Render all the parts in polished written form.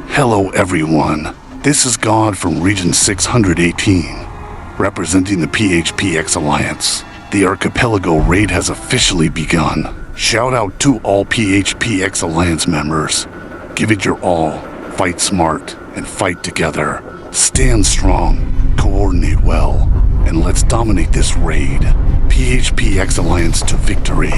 Hello everyone, this is God from Region 618, representing the PHPX Alliance. The Archipelago raid has officially begun. Shout out to all PHPX Alliance members. Give it your all, fight smart, and fight together. Stand strong, coordinate well, and let's dominate this raid. PHPX Alliance to victory.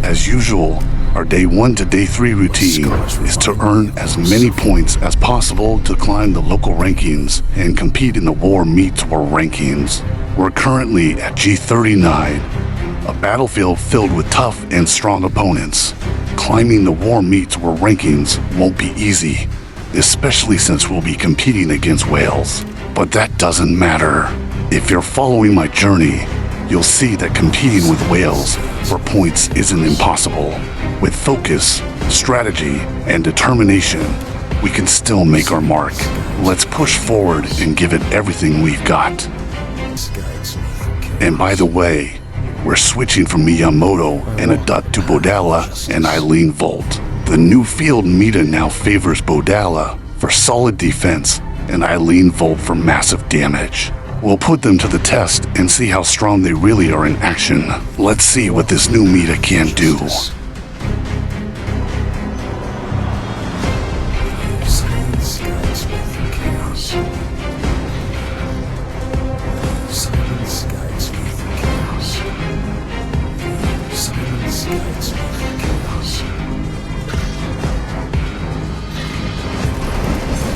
As usual, our day 1 to day 3 routine is to earn as many points as possible to climb the local rankings and compete in the War Meets War rankings. We're currently at G39, a battlefield filled with tough and strong opponents. Climbing the War Meets War rankings won't be easy, especially since we'll be competing against whales. But that doesn't matter. If you're following my journey, you'll see that competing with whales for points isn't impossible. With focus, strategy, and determination, we can still make our mark. Let's push forward and give it everything we've got. And by the way, we're switching from Miyamoto and Adut to Bodala and Eileen Volt. The new field meta now favors Bodala for solid defense and Eileen Volt for massive damage. We'll put them to the test and see how strong they really are in action. Let's see what this new meta can do.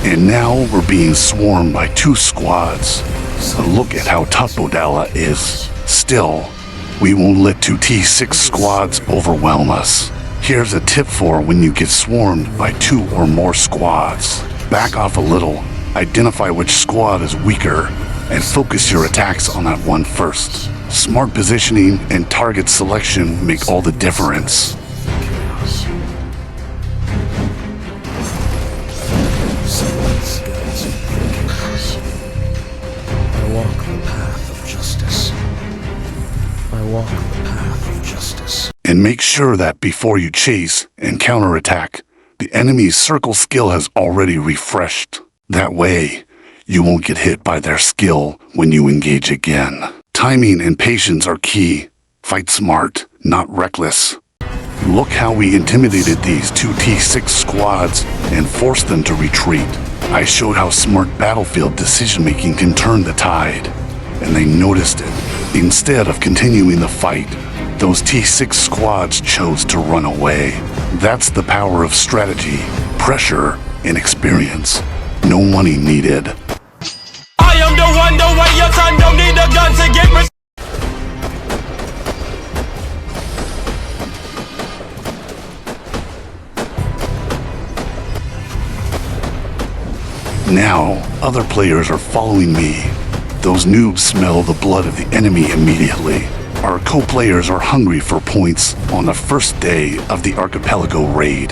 And now we're being swarmed by 2 squads. Look at how tough Bodala is. Still, we won't let 2 T6 squads overwhelm us. Here's a tip for when you get swarmed by 2 or more squads. Back off a little, identify which squad is weaker, and focus your attacks on that one first. Smart positioning and target selection make all the difference. And make sure that before you chase and counterattack, the enemy's circle skill has already refreshed. That way, you won't get hit by their skill when you engage again. Timing and patience are key. Fight smart, not reckless. Look how we intimidated these 2 T6 squads and forced them to retreat. I showed how smart battlefield decision-making can turn the tide, and they noticed it. Instead of continuing the fight, those T6 squads chose to run away. That's the power of strategy, pressure, and experience. No money needed. I am the one, the way your son don't need a gun to get me. Now, other players are following me. Those noobs smell the blood of the enemy immediately. Our co-players are hungry for points on the first day of the Archipelago raid.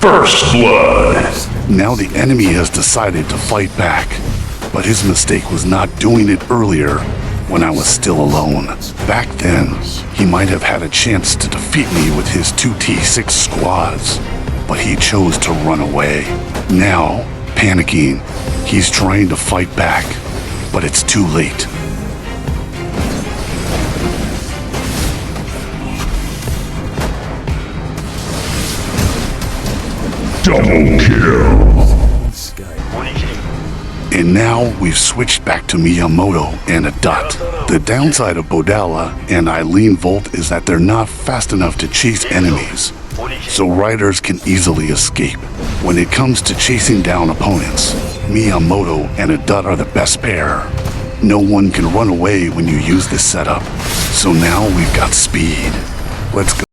First blood! Now the enemy has decided to fight back, but his mistake was not doing it earlier when I was still alone. Back then, he might have had a chance to defeat me with his 2 T6 squads, but he chose to run away. Now, panicking, he's trying to fight back, but it's too late. Double kill! And now we've switched back to Miyamoto and Adut. The downside of Bodala and Eileen Volt is that they're not fast enough to chase enemies, so riders can easily escape. When it comes to chasing down opponents, Miyamoto and a Dut are the best pair. No one can run away when you use this setup. So now we've got speed. Let's go.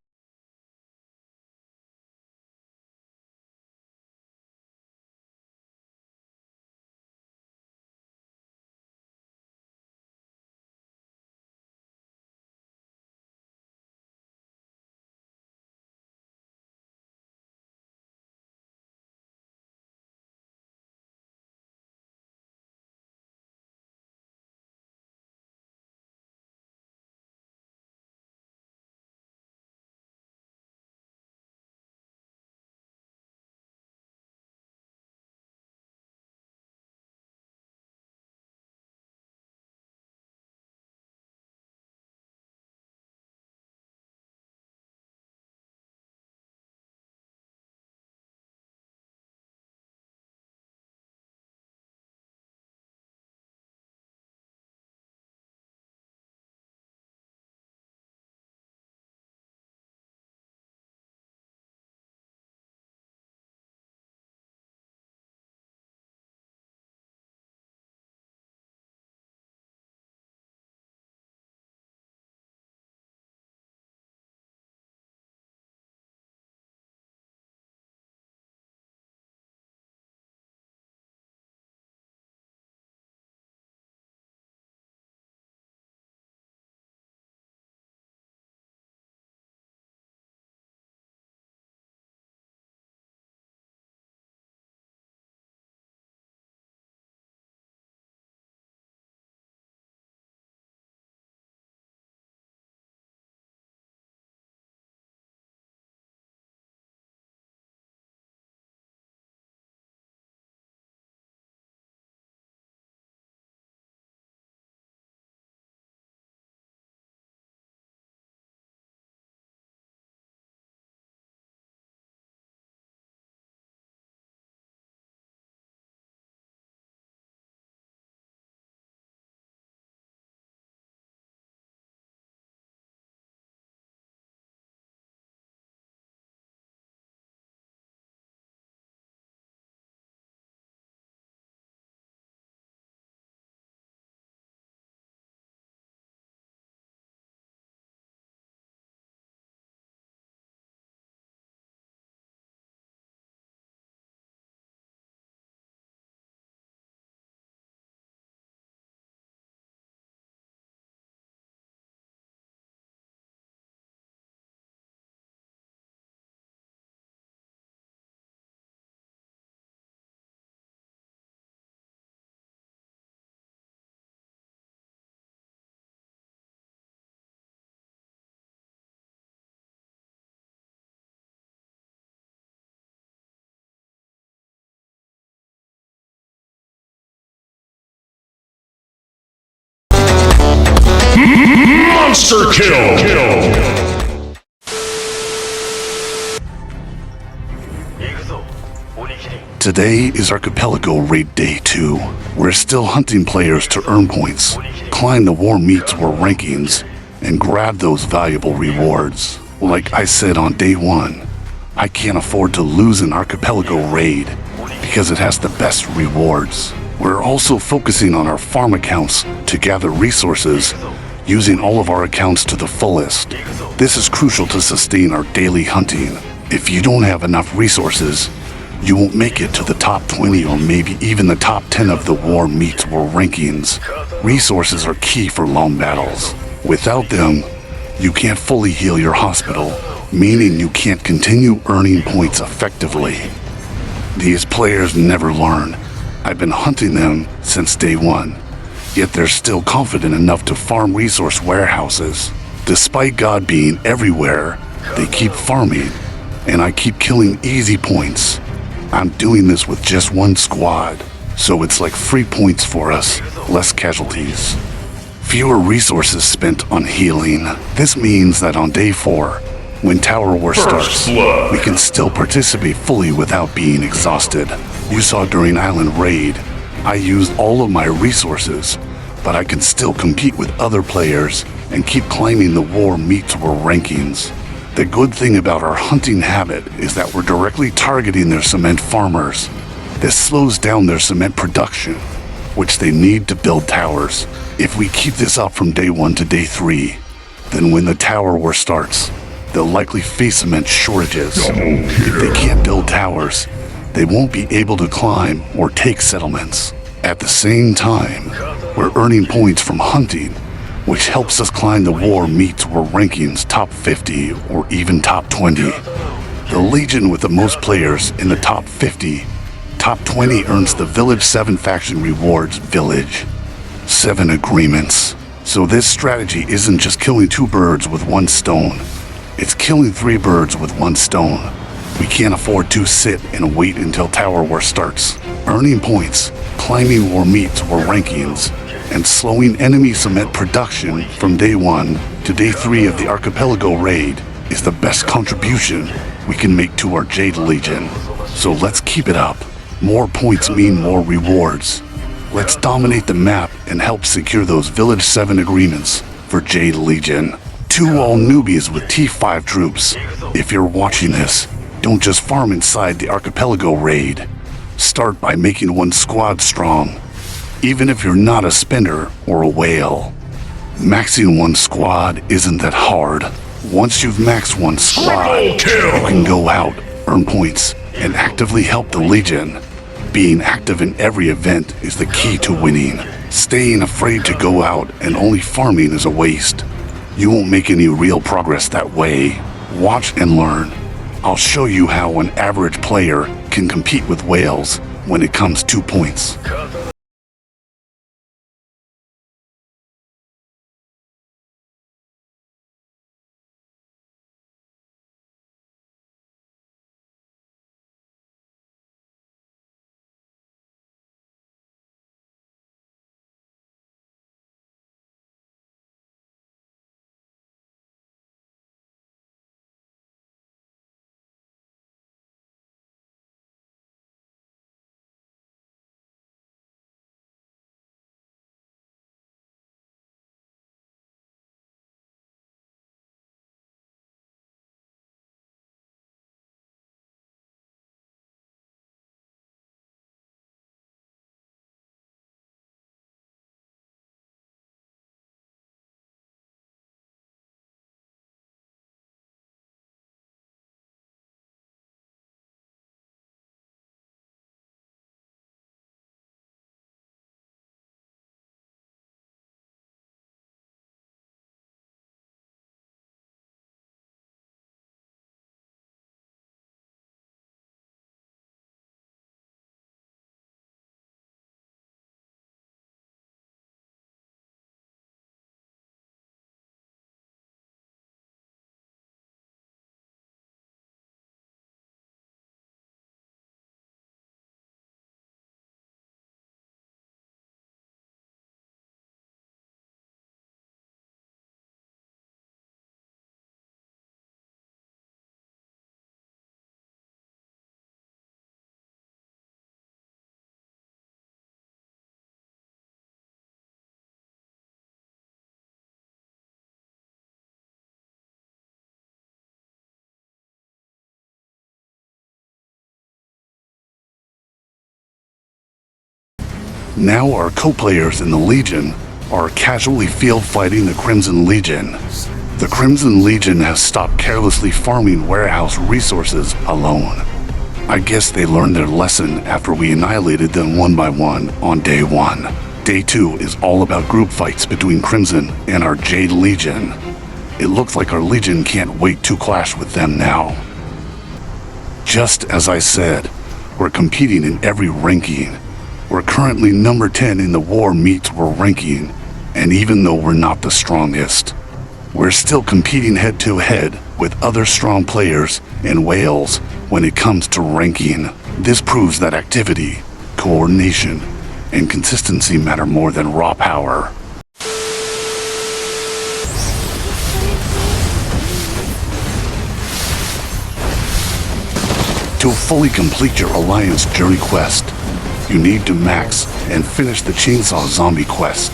Monster kill! Today is Archipelago Raid Day 2. We're still hunting players to earn points, climb the War Meat Tour rankings, and grab those valuable rewards. Like I said on day 1, I can't afford to lose an Archipelago raid because it has the best rewards. We're also focusing on our farm accounts to gather resources, using all of our accounts to the fullest. This is crucial to sustain our daily hunting. If you don't have enough resources, you won't make it to the top 20 or maybe even the top 10 of the War Meat Tour rankings. Resources are key for long battles. Without them, you can't fully heal your hospital, meaning you can't continue earning points effectively. These players never learn. I've been hunting them since day 1, yet they're still confident enough to farm resource warehouses. Despite God being everywhere, they keep farming, and I keep killing easy points. I'm doing this with just 1 squad, so it's like free points for us, less casualties. Fewer resources spent on healing. This means that on day 4, when Tower War starts, we can still participate fully without being exhausted. You saw during Island Raid, I used all of my resources, but I can still compete with other players and keep climbing the War Meat Tour rankings. The good thing about our hunting habit is that we're directly targeting their cement farmers. This slows down their cement production, which they need to build towers. If we keep this up from day 1 to day 3, then when the tower war starts, they'll likely face cement shortages. If they can't build towers, they won't be able to climb or take settlements. At the same time, we're earning points from hunting, which helps us climb the war meets war rankings top 50 or even top 20. The legion with the most players in the top 50, top 20 earns the Village 7 faction rewards Village 7 agreements. So this strategy isn't just killing 2 birds with 1 stone. It's killing 3 birds with 1 stone. We can't afford to sit and wait until Tower War starts. Earning points, climbing war meets war rankings, and slowing enemy cement production from day 1 to day 3 of the Archipelago raid is the best contribution we can make to our Jade Legion. So let's keep it up. More points mean more rewards. Let's dominate the map and help secure those Village 7 agreements for Jade Legion. 2 all newbies with T5 troops. If you're watching this, don't just farm inside the Archipelago raid. Start by making 1 squad strong, even if you're not a spender or a whale. Maxing 1 squad isn't that hard. Once you've maxed 1 squad, you can go out, earn points, and actively help the Legion. Being active in every event is the key to winning. Staying afraid to go out and only farming is a waste. You won't make any real progress that way. Watch and learn. I'll show you how an average player can compete with whales when it comes to points. Now our co-players in the Legion are casually field fighting the Crimson Legion. The Crimson Legion has stopped carelessly farming warehouse resources alone. I guess they learned their lesson after we annihilated them 1 by 1 on day 1. Day 2 is all about group fights between Crimson and our Jade Legion. It looks like our Legion can't wait to clash with them now. Just as I said, we're competing in every ranking. We're currently number 10 in the war meets war ranking, and even though we're not the strongest, we're still competing head to head with other strong players and whales when it comes to ranking. This proves that activity, coordination, and consistency matter more than raw power. To fully complete your Alliance Journey quest, you need to max and finish the Chainsaw Zombie quest.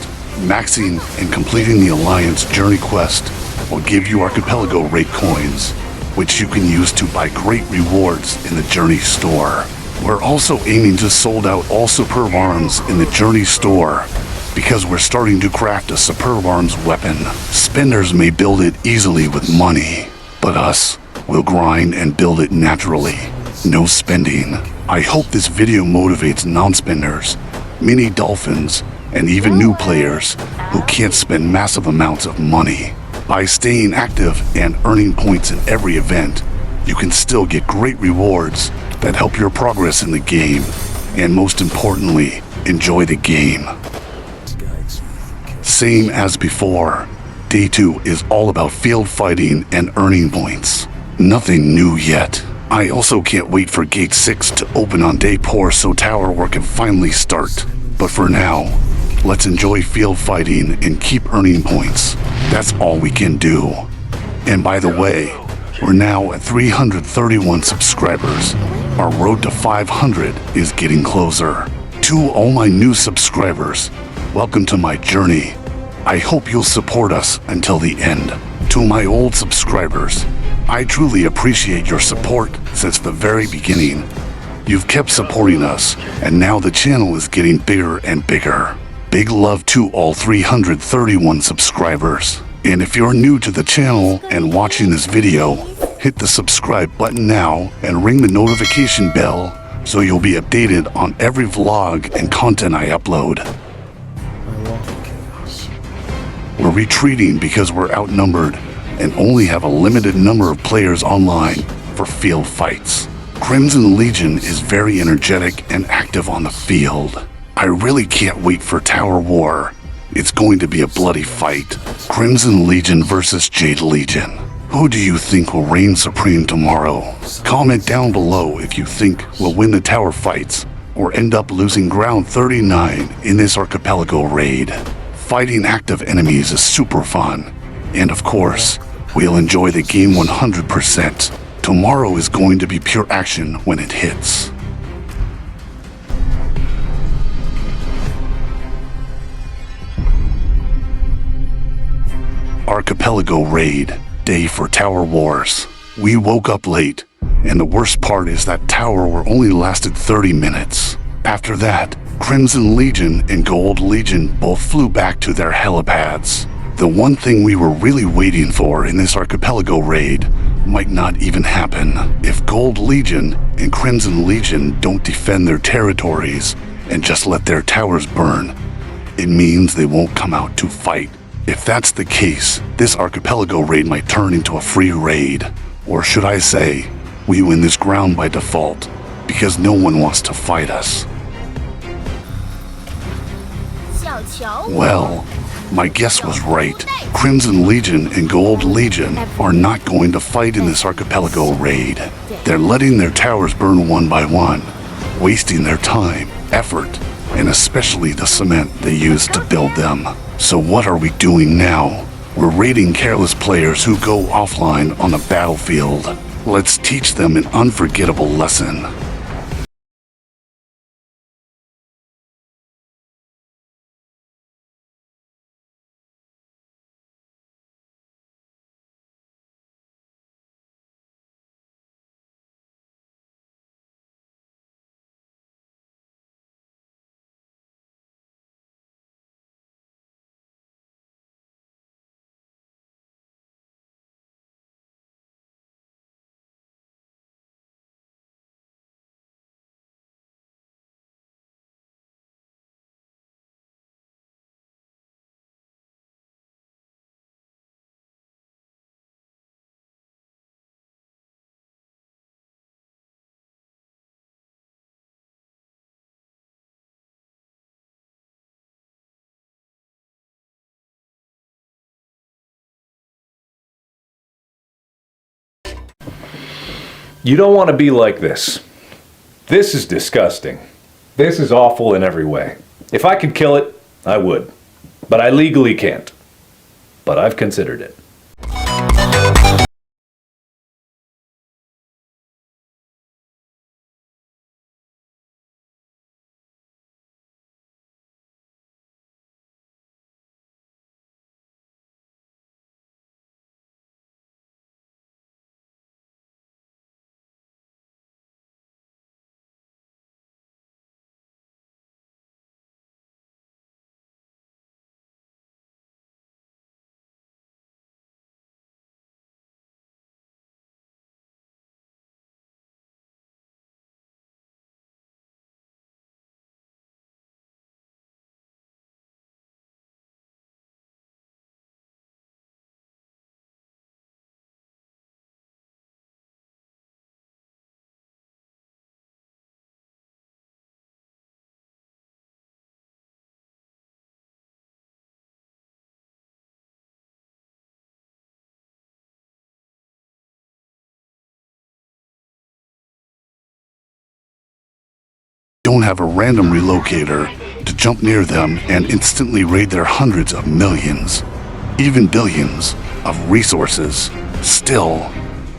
Maxing and completing the Alliance Journey quest will give you Archipelago rate coins, which you can use to buy great rewards in the Journey store. We're also aiming to sold out all superb arms in the Journey store because we're starting to craft a superb arms weapon. Spenders may build it easily with money, but us will grind and build it naturally. No spending. I hope this video motivates non-spenders, mini dolphins, and even new players who can't spend massive amounts of money. By staying active and earning points in every event, you can still get great rewards that help your progress in the game, and most importantly, enjoy the game. Same as before, Day 2 is all about field fighting and earning points. Nothing new yet. I also can't wait for Gate 6 to open on Day 4 so tower work can finally start. But for now, let's enjoy field fighting and keep earning points. That's all we can do. And by the way, we're now at 331 subscribers. Our road to 500 is getting closer. To all my new subscribers, welcome to my journey. I hope you'll support us until the end. To my old subscribers, I truly appreciate your support since the very beginning. You've kept supporting us, and now the channel is getting bigger and bigger. Big love to all 331 subscribers. And if you're new to the channel and watching this video, hit the subscribe button now and ring the notification bell so you'll be updated on every vlog and content I upload. We're retreating because we're outnumbered and only have a limited number of players online for field fights. Crimson Legion is very energetic and active on the field. I really can't wait for Tower War. It's going to be a bloody fight. Crimson Legion versus Jade Legion. Who do you think will reign supreme tomorrow? Comment down below if you think we'll win the tower fights or end up losing ground 39 in this Archipelago raid. Fighting active enemies is super fun. And of course, we'll enjoy the game 100%. Tomorrow is going to be pure action when it hits. Archipelago raid, day for Tower Wars. We woke up late, and the worst part is that Tower War only lasted 30 minutes. After that, Crimson Legion and Gold Legion both flew back to their helipads. The one thing we were really waiting for in this Archipelago raid might not even happen. If Gold Legion and Crimson Legion don't defend their territories and just let their towers burn, it means they won't come out to fight. If that's the case, this Archipelago raid might turn into a free raid. Or should I say, we win this ground by default, because no one wants to fight us. Well, my guess was right. Crimson Legion and Gold Legion are not going to fight in this Archipelago raid. They're letting their towers burn one by one, wasting their time, effort, and especially the cement they used to build them. So what are we doing now? We're raiding careless players who go offline on the battlefield. Let's teach them an unforgettable lesson. You don't want to be like this. This is disgusting. This is awful in every way. If I could kill it, I would. But I legally can't. But I've considered it. don't have a random relocator to jump near them and instantly raid their hundreds of millions, even billions, of resources. Still,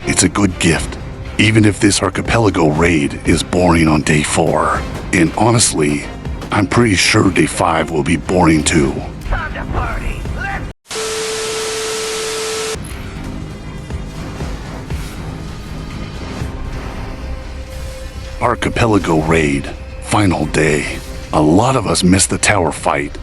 it's a good gift, even if this archipelago raid is boring on day 4. And honestly, I'm pretty sure day 5 will be boring too. Archipelago raid, final day. A lot of us missed the tower fight,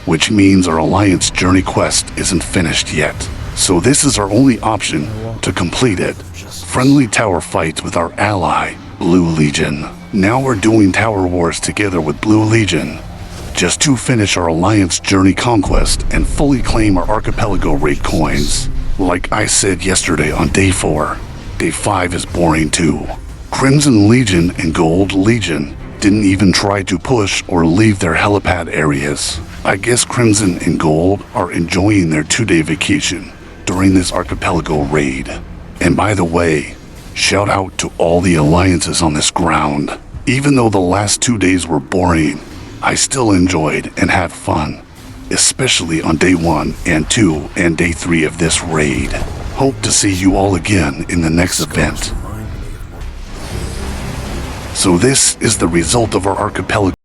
which means our Alliance journey quest isn't finished yet. So this is our only option to complete it. Friendly tower fights with our ally, Blue Legion. Now we're doing tower wars together with Blue Legion, just to finish our Alliance journey conquest and fully claim our Archipelago raid coins. Like I said yesterday on day 4, day 5 is boring too. Crimson Legion and Gold Legion didn't even try to push or leave their helipad areas. I guess Crimson and Gold are enjoying their 2-day vacation during this archipelago raid. And by the way, shout out to all the alliances on this ground. Even though the last 2 days were boring, I still enjoyed and had fun, especially on day 1 and 2 and day 3 of this raid. Hope to see you all again in the next event. So this is the result of our archipelago.